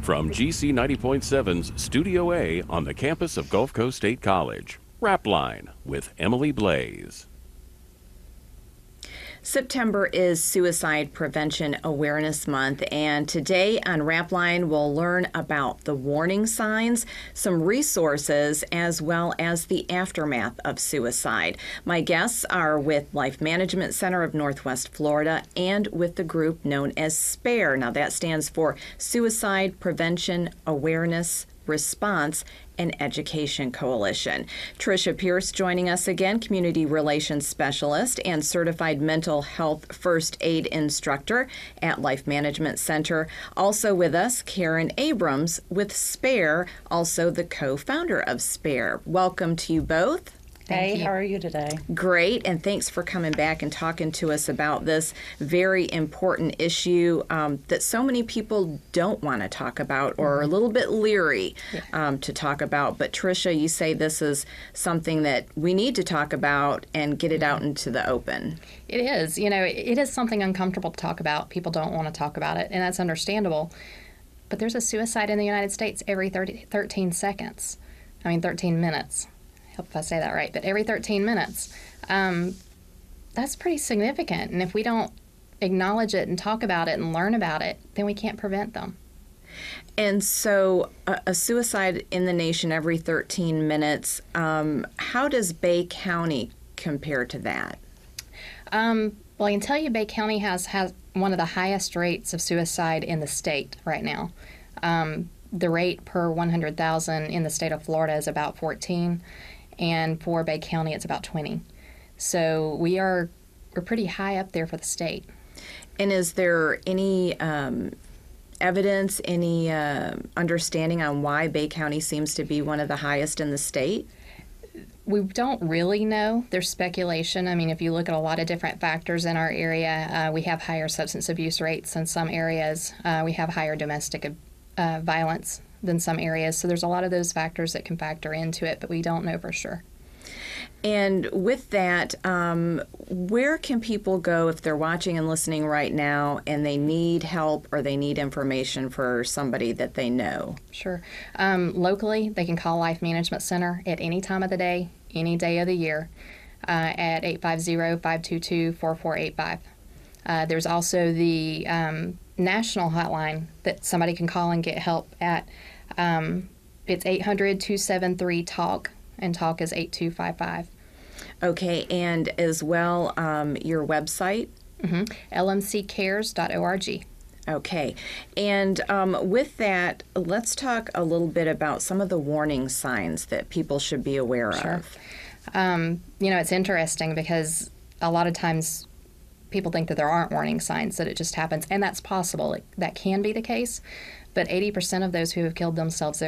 From GC 90.7's Studio A on the campus of Gulf Coast State College, RAPLINE with Emily Blaze. September is Suicide Prevention Awareness Month, and today on RAPLINE we'll learn about the warning signs, some resources, as well as the aftermath of suicide. My guests are with Life Management Center of Northwest Florida and with the group known as SPARE. Now that stands for Suicide Prevention Awareness Response and Education Coalition. Tricia Pearce joining us again, Community Relations Specialist and Certified Mental Health First Aid Instructor at Life Management Center. Also with us, Karen Abrams with SPARE, also the co-founder of SPARE. Welcome to you both. Hey, how are you today? Great, and thanks for coming back and talking to us about this very important issue that so many people don't want to talk about or are a little bit leery to talk about. But Tricia, you say this is something that we need to talk about and get it out into the open. It is. You know, it is something uncomfortable to talk about. People don't want to talk about it, and that's understandable. But there's a suicide in the United States every 13 seconds. 13 minutes. I hope if I say that right, but every 13 minutes. That's pretty significant. And if we don't acknowledge it and talk about it and learn about it, then we can't prevent them. And so a suicide in the nation every 13 minutes, how does Bay County compare to that? Well, I can tell you Bay County has one of the highest rates of suicide in the state right now. The rate per 100,000 in the state of Florida is about 14. And for Bay County, it's about 20. So we're pretty high up there for the state. And is there any evidence, any understanding on why Bay County seems to be one of the highest in the state? We don't really know. There's speculation. I mean, if you look at a lot of different factors in our area, we have higher substance abuse rates in some areas. We have higher domestic violence than some areas. So there's a lot of those factors that can factor into it, but we don't know for sure. And with that, where can people go if they're watching and listening right now and they need help or they need information for somebody that they know? Sure. Locally, they can call Life Management Center at any time of the day, any day of the year, at 850-522-4485. There's also the national hotline that somebody can call and get help at. It's 800-273-TALK, and TALK is 8255. Okay, and as well, your website? lmccares.org. Okay, and with that, let's talk a little bit about some of the warning signs that people should be aware of. You know, it's interesting because a lot of times people think that there aren't warning signs, that it just happens, and that's possible. That can be the case, but 80% of those who have killed themselves,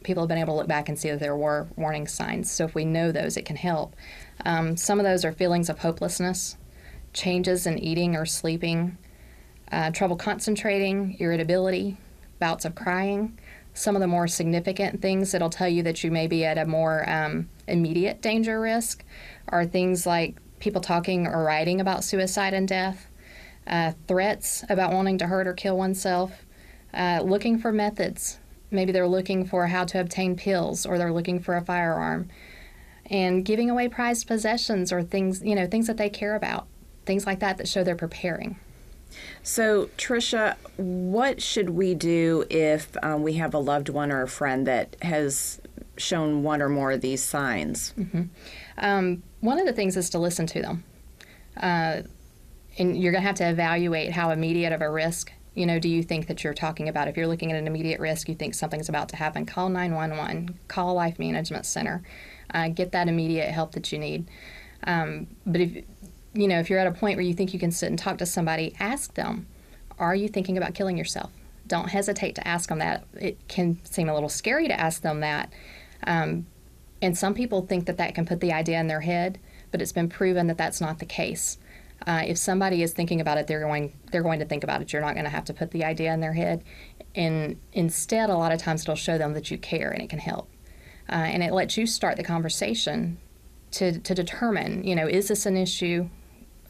people have been able to look back and see that there were warning signs. So if we know those, it can help. Some of those are feelings of hopelessness, changes in eating or sleeping, trouble concentrating, irritability, bouts of crying. Some of the more significant things that'll tell you that you may be at a more immediate danger risk are things like people talking or writing about suicide and death, threats about wanting to hurt or kill oneself, looking for methods. Maybe they're looking for how to obtain pills, or they're looking for a firearm, and giving away prized possessions or things, things that they care about, things like that show they're preparing. So, Tricia, what should we do if we have a loved one or a friend that has shown one or more of these signs? One of the things is to listen to them. And you're going to have to evaluate how immediate of a risk, do you think that you're talking about. If you're looking at an immediate risk, you think something's about to happen, call 911, call Life Management Center, get that immediate help that you need. But if you're at a point where you think you can sit and talk to somebody, ask them, are you thinking about killing yourself? Don't hesitate to ask them that. It can seem a little scary to ask them that. And some people think that can put the idea in their head, but it's been proven that that's not the case. If somebody is thinking about it, they're going to think about it. You're not going to have to put the idea in their head. And instead, a lot of times it'll show them that you care and it can help. And it lets you start the conversation to determine, is this an issue?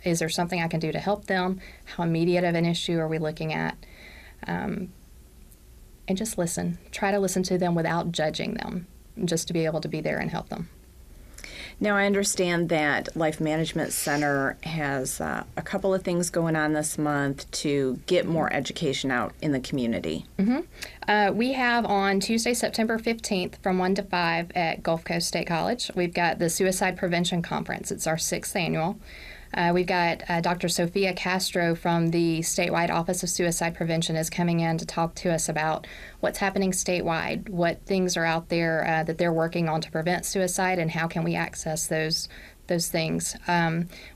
Is there something I can do to help them? How immediate of an issue are we looking at? and just listen. Try to listen to them without judging them, just to be able to be there and help them. Now, I understand that Life Management Center has a couple of things going on this month to get more education out in the community. We have on Tuesday, September 15th from 1 to 5 at Gulf Coast State College, we've got the Suicide Prevention Conference. It's our 6th annual. We've got Dr. Sophia Castro from the statewide Office of Suicide Prevention is coming in to talk to us about what's happening statewide, what things are out there that they're working on to prevent suicide, and how can we access those things.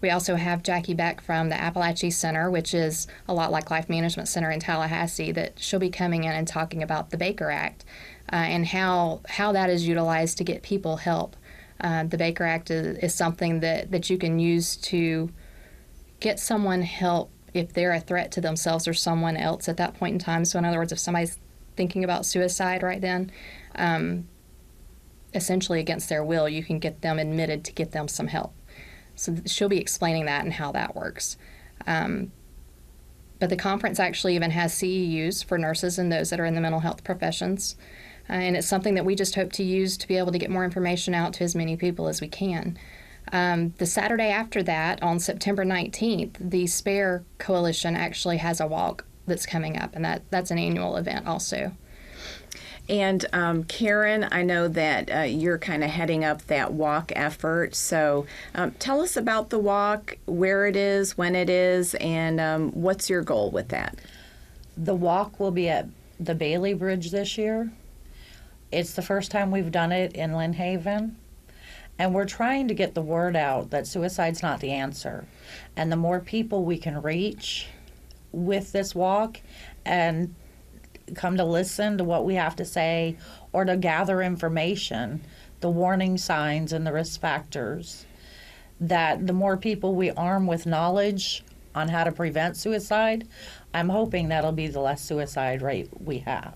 We also have Jackie Beck from the Appalachia Center, which is a lot like Life Management Center in Tallahassee, that she'll be coming in and talking about the Baker Act and how that is utilized to get people help. The Baker Act is something that you can use to get someone help if they're a threat to themselves or someone else at that point in time. So in other words, if somebody's thinking about suicide right then, essentially against their will, you can get them admitted to get them some help. So she'll be explaining that and how that works. But the conference actually even has CEUs for nurses and those that are in the mental health professions. And it's something that we just hope to use to be able to get more information out to as many people as we can. The Saturday after that, on September 19th, the SPARE Coalition actually has a walk that's coming up, and that's an annual event also. And Karen, I know that you're kind of heading up that walk effort. So tell us about the walk, where it is, when it is, and what's your goal with that? The walk will be at the Bailey Bridge this year. It's the first time we've done it in Lynn Haven, and we're trying to get the word out that suicide's not the answer. And the more people we can reach with this walk and come to listen to what we have to say or to gather information, the warning signs and the risk factors, that the more people we arm with knowledge on how to prevent suicide, I'm hoping that'll be the less suicide rate we have.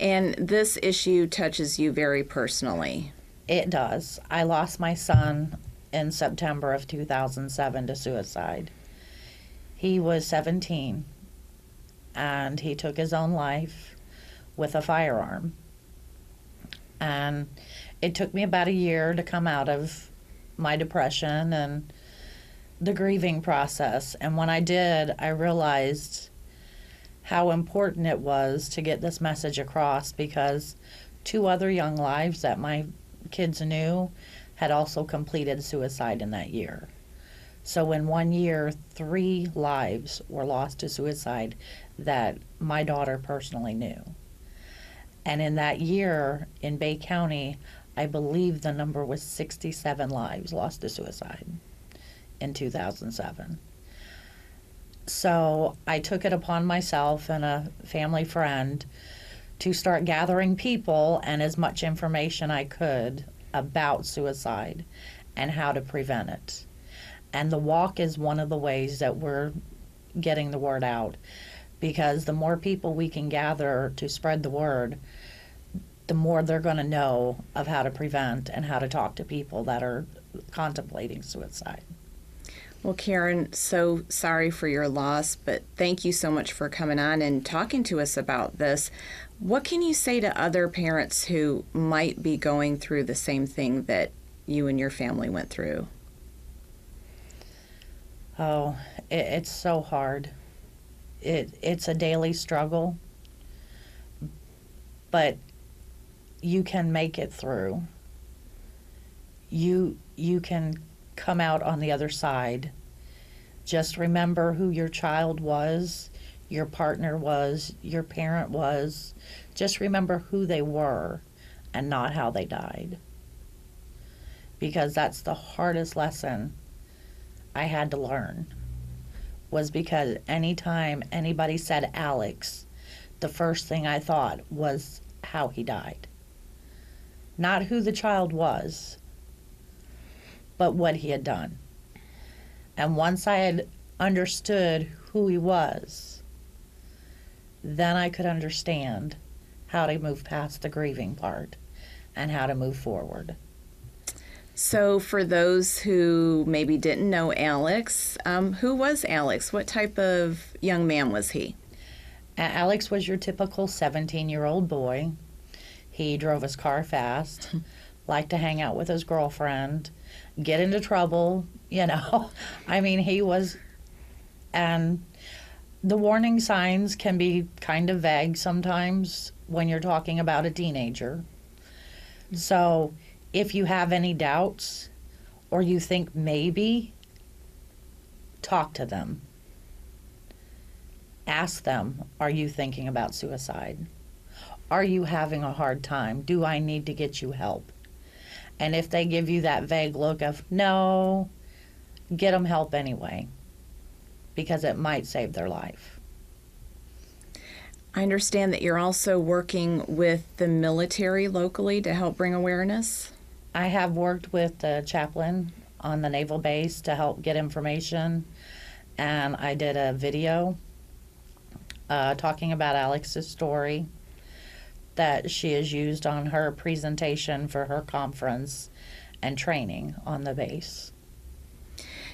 And this issue touches you very personally. It does. I lost my son in September of 2007 to suicide. He was 17, and he took his own life with a firearm. And it took me about a year to come out of my depression and the grieving process. And when I did, I realized how important it was to get this message across, because 2 other young lives that my kids knew had also completed suicide in that year. So in 1 year, 3 lives were lost to suicide that my daughter personally knew. And in that year in Bay County, I believe the number was 67 lives lost to suicide in 2007. So I took it upon myself and a family friend to start gathering people and as much information I could about suicide and how to prevent it. And the walk is one of the ways that we're getting the word out, because the more people we can gather to spread the word, the more they're going to know of how to prevent and how to talk to people that are contemplating suicide. Well, Karen, so sorry for your loss, but thank you so much for coming on and talking to us about this. What can you say to other parents who might be going through the same thing that you and your family went through? Oh, it's so hard. It's a daily struggle, but you can make it through. You can come out on the other side. Just remember who your child was, your partner was, your parent was. Just remember who they were and not how they died. Because that's the hardest lesson I had to learn, was because anytime anybody said Alex, the first thing I thought was how he died. Not who the child was, but what he had done. And once I had understood who he was, then I could understand how to move past the grieving part and how to move forward. So for those who maybe didn't know Alex, who was Alex? What type of young man was he? Alex was your typical 17-year-old boy. He drove his car fast, liked to hang out with his girlfriend, get into trouble, you know. I mean, he was, and the warning signs can be kind of vague sometimes when you're talking about a teenager. So if you have any doubts or you think maybe, talk to them. Ask them, are you thinking about suicide? Are you having a hard time? Do I need to get you help? And if they give you that vague look of no, get them help anyway, because it might save their life. I understand that you're also working with the military locally to help bring awareness. I have worked with the chaplain on the naval base to help get information, and I did a video talking about Alex's story that she has used on her presentation for her conference and training on the base.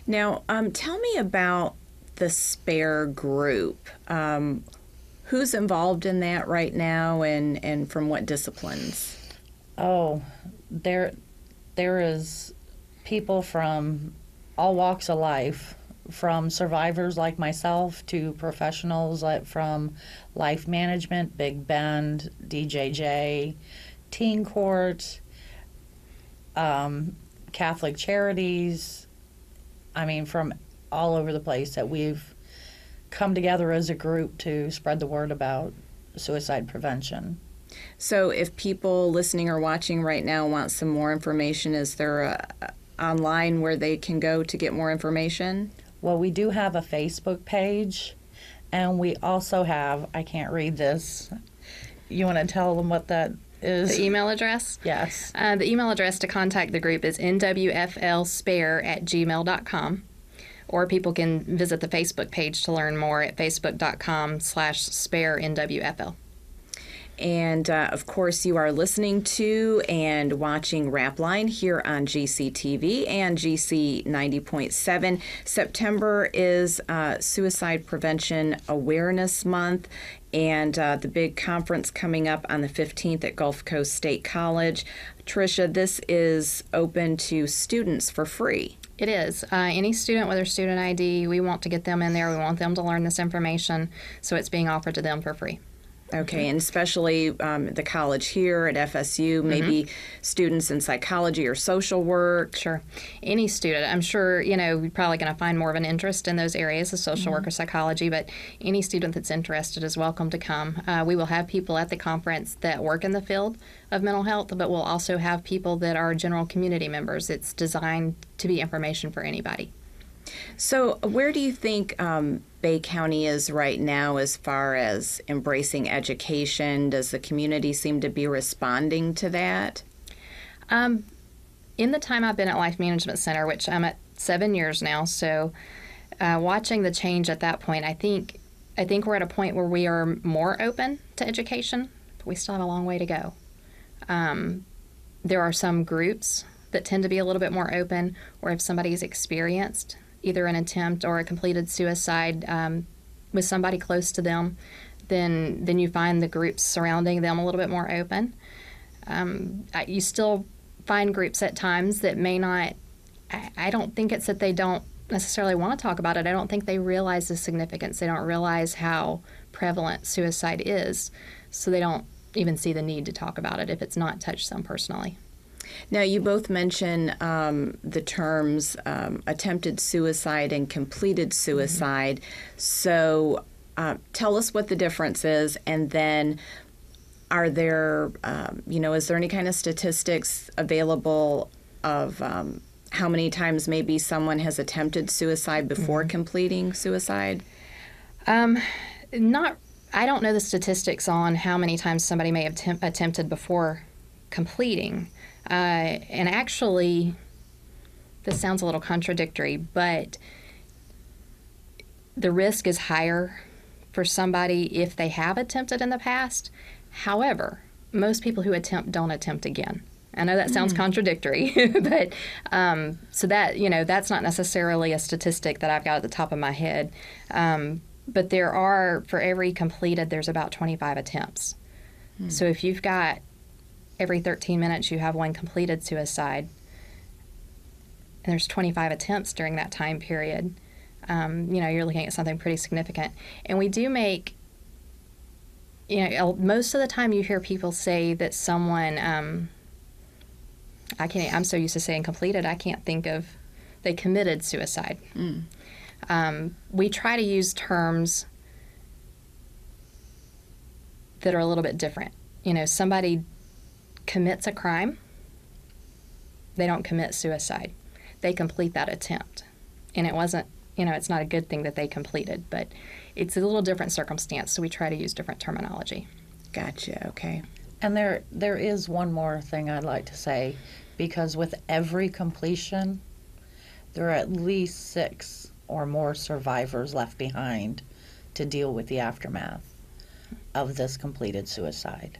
Now, tell me about the SPARE group. Who's involved in that right now, and from what disciplines? Oh, there is people from all walks of life, from survivors like myself to professionals from life management, Big Bend, DJJ, Teen Court, Catholic Charities. I mean, from all over the place that we've come together as a group to spread the word about suicide prevention. So if people listening or watching right now want some more information, is there a online where they can go to get more information? Well, we do have a Facebook page, and we also have, I can't read this. You want to tell them what that is? The email address? Yes. The email address to contact the group is nwflspare@gmail.com. Or people can visit the Facebook page to learn more at facebook.com/sparenwfl. And, of course, you are listening to and watching RAPLINE here on GCTV and GC 90.7. September is Suicide Prevention Awareness Month, and the big conference coming up on the 15th at Gulf Coast State College. Tricia, this is open to students for free. It is. Any student with their student ID, we want to get them in there. We want them to learn this information, so it's being offered to them for free. Okay, and especially the college here at FSU, maybe students in psychology or social work. Sure. Any student. I'm sure, you're probably going to find more of an interest in those areas of social work or psychology, but any student that's interested is welcome to come. We will have people at the conference that work in the field of mental health, but we'll also have people that are general community members. It's designed to be information for anybody. So where do you think Bay County is right now as far as embracing education? Does the community seem to be responding to that? In the time I've been at Life Management Center, which I'm at 7 years now, so watching the change at that point, I think we're at a point where we are more open to education, but we still have a long way to go. There are some groups that tend to be a little bit more open, or if somebody's experienced either an attempt or a completed suicide with somebody close to them, then you find the groups surrounding them a little bit more open. You still find groups at times that may not, I don't think it's that they don't necessarily want to talk about it. I don't think they realize the significance. They don't realize how prevalent suicide is, so they don't even see the need to talk about it if it's not touched them personally. Now, you both mention the terms attempted suicide and completed suicide. So tell us what the difference is, and then are there, is there any kind of statistics available of how many times maybe someone has attempted suicide before completing suicide? I don't know the statistics on how many times somebody may have attempted before completing. And actually, this sounds a little contradictory, but the risk is higher for somebody if they have attempted in the past. However, most people who attempt don't attempt again. I know that sounds contradictory, but so that, that's not necessarily a statistic that I've got at the top of my head. But there are, for every completed, there's about 25 attempts. So if you've got every 13 minutes you have one completed suicide, and there's 25 attempts during that time period, you're looking at something pretty significant. And we do make, most of the time you hear people say that someone, I'm so used to saying completed, I can't think of, they committed suicide. We try to use terms that are a little bit different. Somebody commits a crime, they don't commit suicide. They complete that attempt. And it wasn't, it's not a good thing that they completed, but it's a little different circumstance, so we try to use different terminology. Gotcha, okay. And there is one more thing I'd like to say, because with every completion, there are at least 6 or more survivors left behind to deal with the aftermath of this completed suicide.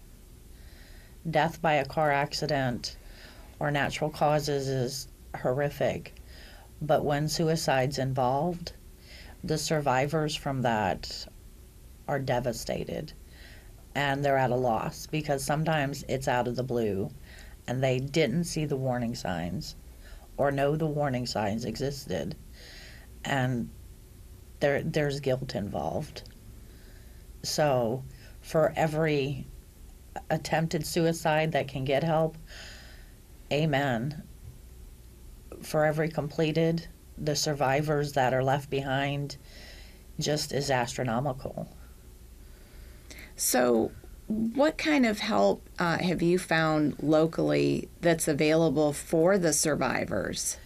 Death by a car accident or natural causes is horrific, but when suicide's involved, the survivors from that are devastated, and they're at a loss, because sometimes it's out of the blue and they didn't see the warning signs or know the warning signs existed, and there's guilt involved. So for every attempted suicide that can get help, amen. For every completed, the survivors that are left behind just is astronomical. So what kind of help have you found locally that's available for the survivors?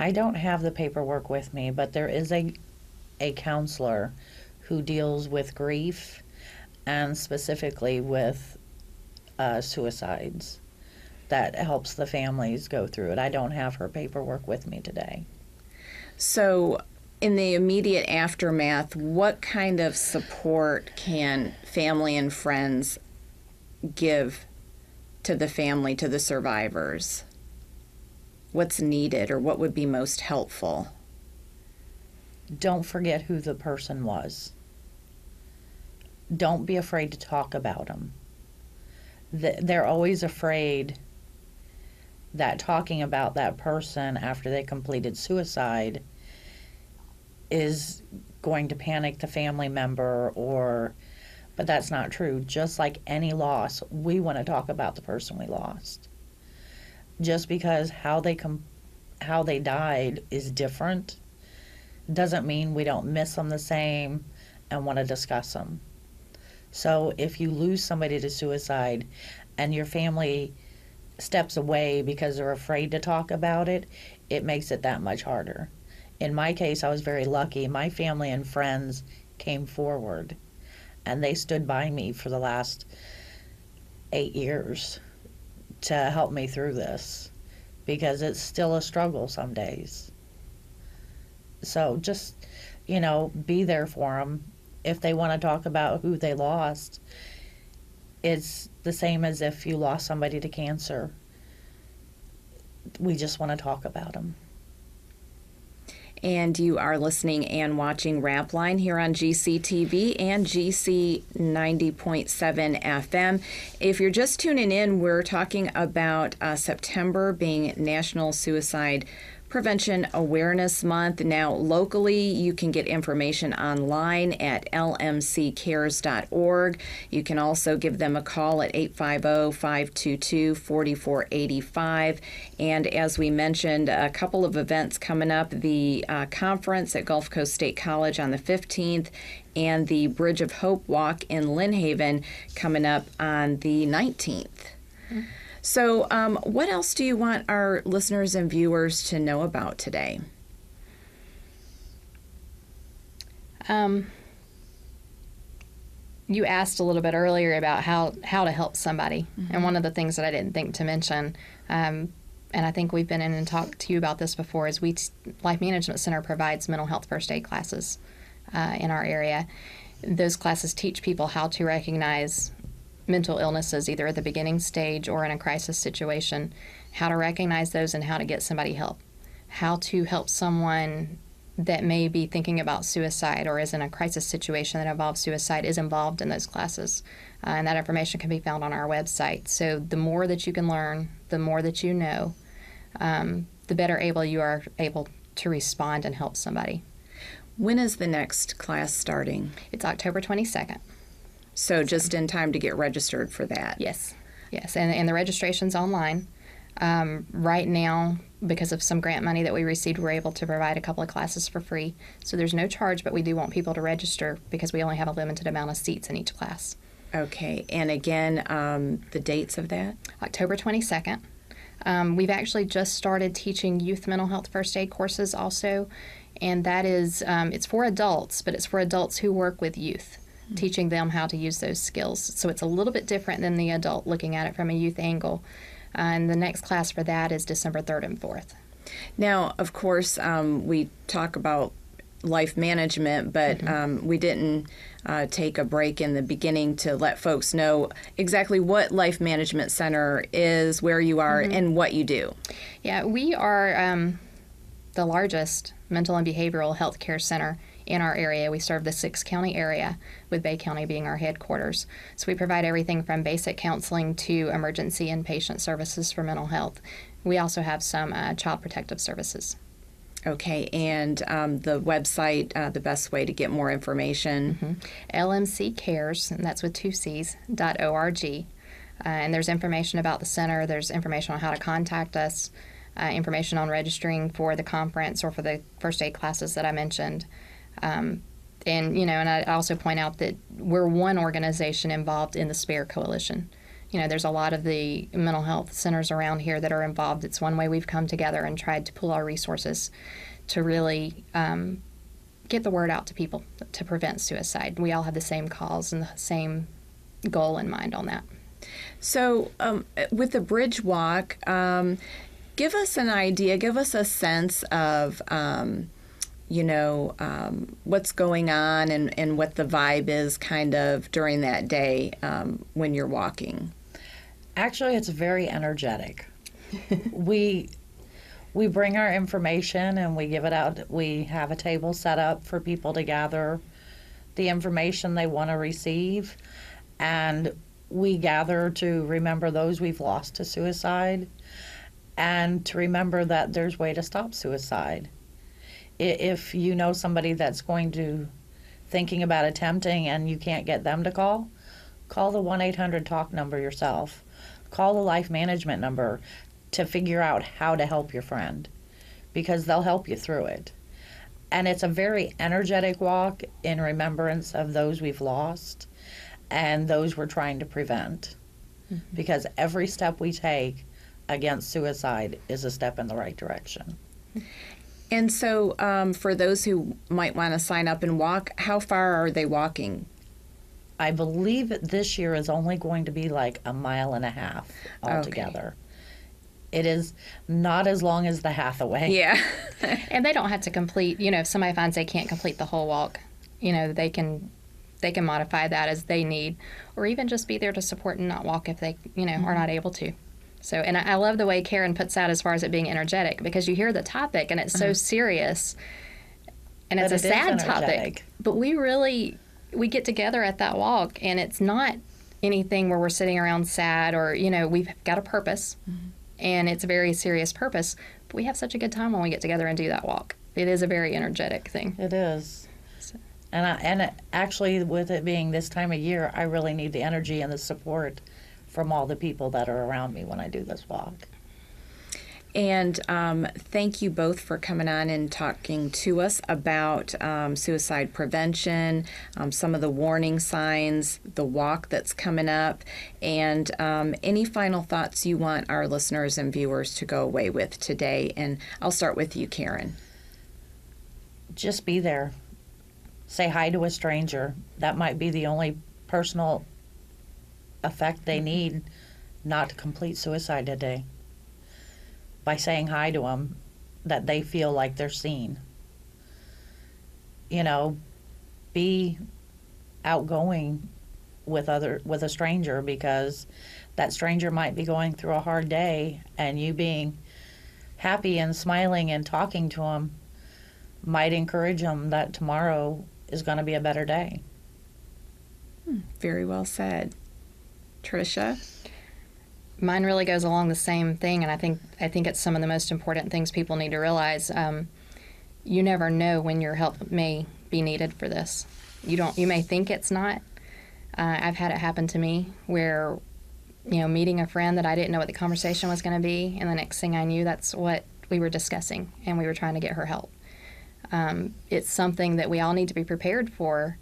I don't have the paperwork with me, but there is a counselor who deals with grief and specifically with suicides that helps the families go through it. I don't have her paperwork with me today. So in the immediate aftermath, what kind of support can family and friends give to the family, to the survivors? What's needed, or what would be most helpful? Don't forget who the person was. Don't be afraid to talk about them. They're always afraid that talking about that person after they completed suicide is going to panic the family member, but that's not true. Just like any loss, we want to talk about the person we lost. Just because how they died is different doesn't mean we don't miss them the same and want to discuss them. So if you lose somebody to suicide and your family steps away because they're afraid to talk about it, it makes it that much harder. In my case, I was very lucky. My family and friends came forward, and they stood by me for the last 8 years to help me through this, because it's still a struggle some days. So just, be there for them. If they want to talk about who they lost, it's the same as if you lost somebody to cancer. We just want to talk about them. And you are listening and watching RAPLINE here on GCTV and GC 90.7 FM. If you're just tuning in, we're talking about September being National Suicide Prevention Awareness Month. Now, locally, you can get information online at lmccares.org. You can also give them a call at 850-522-4485. And as we mentioned, a couple of events coming up, the conference at Gulf Coast State College on the 15th and the Bridge of Hope Walk in Lynn Haven coming up on the 19th. Mm-hmm. So what else do you want our listeners and viewers to know about today? You asked a little bit earlier about how to help somebody. Mm-hmm. And one of the things that I didn't think to mention, and I think we've been in and talked to you about this before, is Life Management Center provides mental health first aid classes in our area. Those classes teach people how to recognize mental illnesses, either at the beginning stage or in a crisis situation, how to recognize those and how to get somebody help, how to help someone that may be thinking about suicide or is in a crisis situation that involves suicide is involved in those classes. And that information can be found on our website. So the more that you can learn, the more that you know, the better able you are able to respond and help somebody. When is the next class starting? It's October 22nd. So just in time to get registered for that. Yes, yes, and the registration's online. Right now, because of some grant money that we received, we're able to provide a couple of classes for free. So there's no charge, but we do want people to register because we only have a limited amount of seats in each class. Okay, and again, the dates of that? October 22nd. We've actually just started teaching youth mental health first aid courses also, and that is, it's for adults, but it's for adults who work with youth, teaching them how to use those skills. So it's a little bit different than the adult looking at it from a youth angle. And the next class for that is December 3rd and 4th. Now, of course, we talk about life management, but we didn't take a break in the beginning to let folks know exactly what Life Management Center is, where you are, and what you do. Yeah, we are the largest mental and behavioral health care center in our area. We serve the 6-county area, with Bay County being our headquarters. So we provide everything from basic counseling to emergency inpatient services for mental health. We also have some child protective services. Okay, and the website, the best way to get more information? LMC Cares, and that's with 2 C's, .org. And there's information about the center, there's information on how to contact us, information on registering for the conference or for the first aid classes that I mentioned. And I also point out that we're one organization involved in the SPARE Coalition. There's a lot of the mental health centers around here that are involved. It's one way we've come together and tried to pool our resources to really get the word out to people to prevent suicide. We all have the same cause and the same goal in mind on that. So with the Bridge Walk, give us an idea, give us a sense of what's going on and what the vibe is kind of during that day when you're walking. Actually, it's very energetic. We bring our information and we give it out. We have a table set up for people to gather the information they want to receive, and we gather to remember those we've lost to suicide and to remember that there's a way to stop suicide. If you know somebody that's thinking about attempting and you can't get them to call the 1-800-TALK number yourself. Call the life management number to figure out how to help your friend, because they'll help you through it. And it's a very energetic walk in remembrance of those we've lost and those we're trying to prevent. Because every step we take against suicide is a step in the right direction. And so for those who might want to sign up and walk, how far are they walking? I believe this year is only going to be like 1.5 miles altogether. Okay. It is not as long as the Hathaway. Yeah. And they don't have to complete, if somebody finds they can't complete the whole walk, they can modify that as they need, or even just be there to support and not walk if they, are not able to. So, and I love the way Karen puts out as far as it being energetic, because you hear the topic and it's so serious, and it's a sad topic. But we get together at that walk, and it's not anything where we're sitting around sad or, we've got a purpose, and it's a very serious purpose. But we have such a good time when we get together and do that walk. It is a very energetic thing. It is. So. And actually, with it being this time of year, I really need the energy and the support from all the people that are around me when I do this walk. And thank you both for coming on and talking to us about suicide prevention, some of the warning signs, the walk that's coming up, and any final thoughts you want our listeners and viewers to go away with today. And I'll start with you, Karen. Just be there. Say hi to a stranger. That might be the only personal effect they need not to complete suicide today. By saying hi to them, that they feel like they're seen. Be outgoing with a stranger, because that stranger might be going through a hard day, and you being happy and smiling and talking to them might encourage them that tomorrow is going to be a better day. Very well said. Tricia? Mine really goes along the same thing, and I think it's some of the most important things people need to realize. You never know when your help may be needed for this. You may think it's not. I've had it happen to me where, meeting a friend that I didn't know what the conversation was going to be, and the next thing I knew, that's what we were discussing, and we were trying to get her help. It's something that we all need to be prepared for,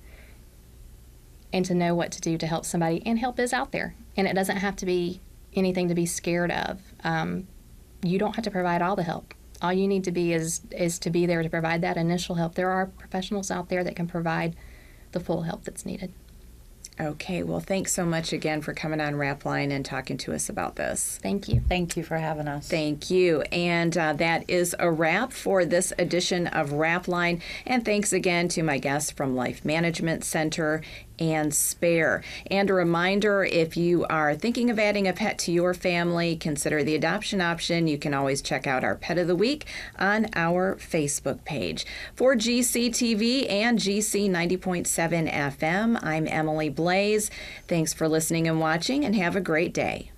and to know what to do to help somebody. And help is out there, and it doesn't have to be anything to be scared of. You don't have to provide all the help. All you need to be is to be there to provide that initial help. There are professionals out there that can provide the full help that's needed. Okay, well, thanks so much again for coming on RAPLINE and talking to us about this. Thank you. Thank you for having us. Thank you. And that is a wrap for this edition of RAPLINE. And thanks again to my guests from Life Management Center and Spare. And a reminder, if you are thinking of adding a pet to your family, consider the adoption option. You can always check out our Pet of the Week on our Facebook page. For GCTV and GC 90.7 FM, I'm Emily Blaze. Thanks for listening and watching, and have a great day.